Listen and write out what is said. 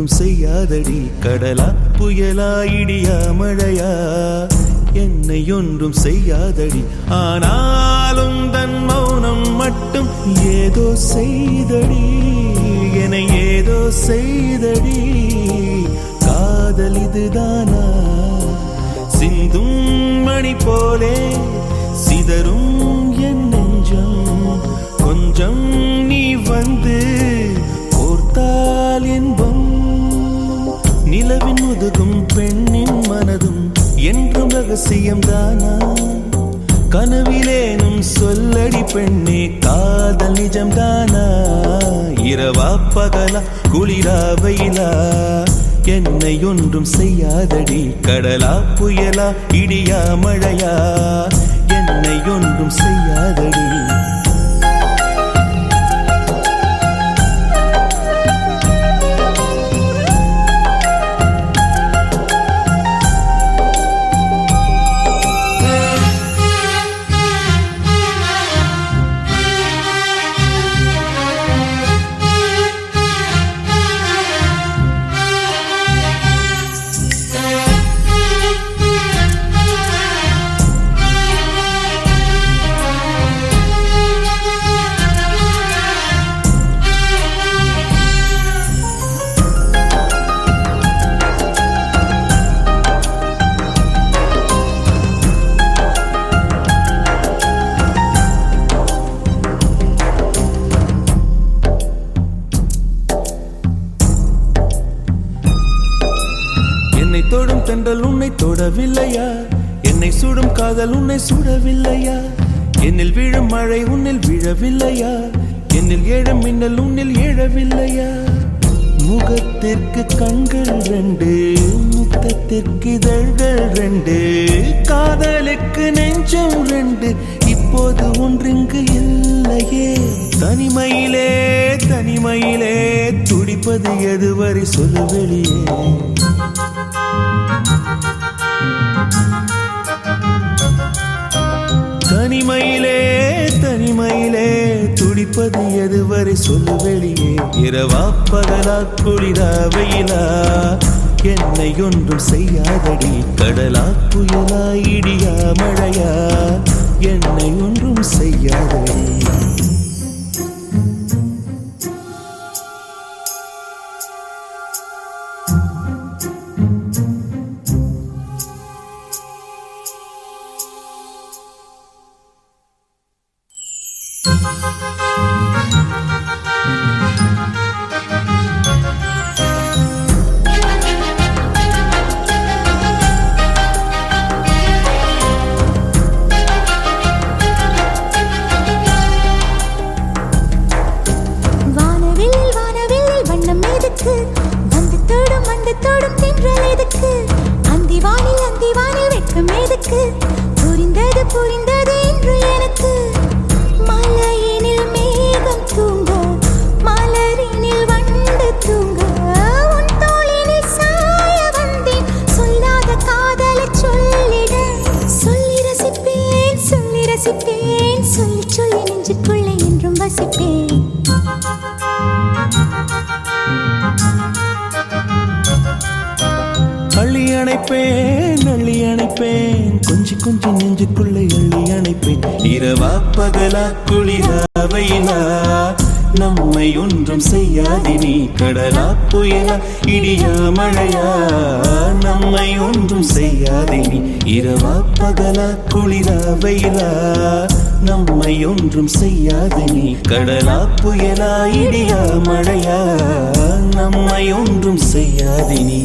ஒன்றும் செய்யாதடி கடலா புயலா இடியா மழையா என்னை ஒன்றும் செய்யாதடி ஆனாலும் தன் மௌனம் மட்டும் ஏதோ செய்தடி என ஏதோ செய்தடி காதல் இதுதானா சிந்தும் மணி போலே சிதறும் என் நெஞ்சம் கொஞ்சம் நீ வந்து கோர்த்தால் என்பம் நிலவின் முதுகும் பெண்ணின் மனதும் என்றும் ரகசியம் தானா கனவிலேனும் சொல்லடி பெண்ணே காதல் நிஜம் தானா இரவா பகலா குளிரா வெயிலா என்னை ஒன்றும் செய்யாதடி கடலா புயலா இடியா மழையா என்னை ஒன்றும் செய்யாதடி என்னை தொடும் தென்றல் உன்னை தொடவில்லையா என்னை சுடும் காதல் உன்னை சுடவில்லையா என்னில் விழும் மழை உன்னில் விழவில்லையா என்னில் ஏழும் மின்னல் உன்னில் எழவில்லையா முகத்திற்கு கண்கள் ரெண்டு முத்தத்திற்கு இதழ்கள் ரெண்டு காதலுக்கு நெஞ்சம் ரெண்டு இப்போது ஒன்றிங்கு இல்லையே தனிமையிலே தனிமையிலே துடிப்பது எதுவரை சொல்ல வெளியே தனிமையிலே தனிமையிலே துடிப்பது எதுவரை சொல்லு வெளியே இரவா பகலா குளிரா வெயிலா என்னை ஒன்றும் செய்யாதடி கடலா புயலா இடியா மழையா என்னை ஒன்றும் செய்யாதடி புரிந்தது புரிந்தது என்று எனக்கு மலையினில் மேகம் தூங்க மலரினில் வண்டு தூங்க உன் தோளினில் சாய வந்தேன் சொல்லாத காதலை சொல்லிட சொல்லி ரசிப்பேன் சொல்லி ரசிப்பேன் சொல்லி சொல்லி நெஞ்சுக்குள்ளே என்றும் வசிப்பேன் அள்ளி அணைப்பேன் கொஞ்சி கொஞ்சி நெஞ்சுக்குள்ளே அள்ளி அணைப்பேன் இரவா பகலா குளிரா வெயிலா நம்மை ஒன்றும் செய்யாதி நீ கடலா புயலா இடியா மழையா நம்மை ஒன்றும் செய்யாதி நீ இரவா பகலா குளிரா வெயிலா நம்மை ஒன்றும் செய்யாது நீ கடலா புயலா இடியா மழையா நம்மை ஒன்றும் செய்யாது நீ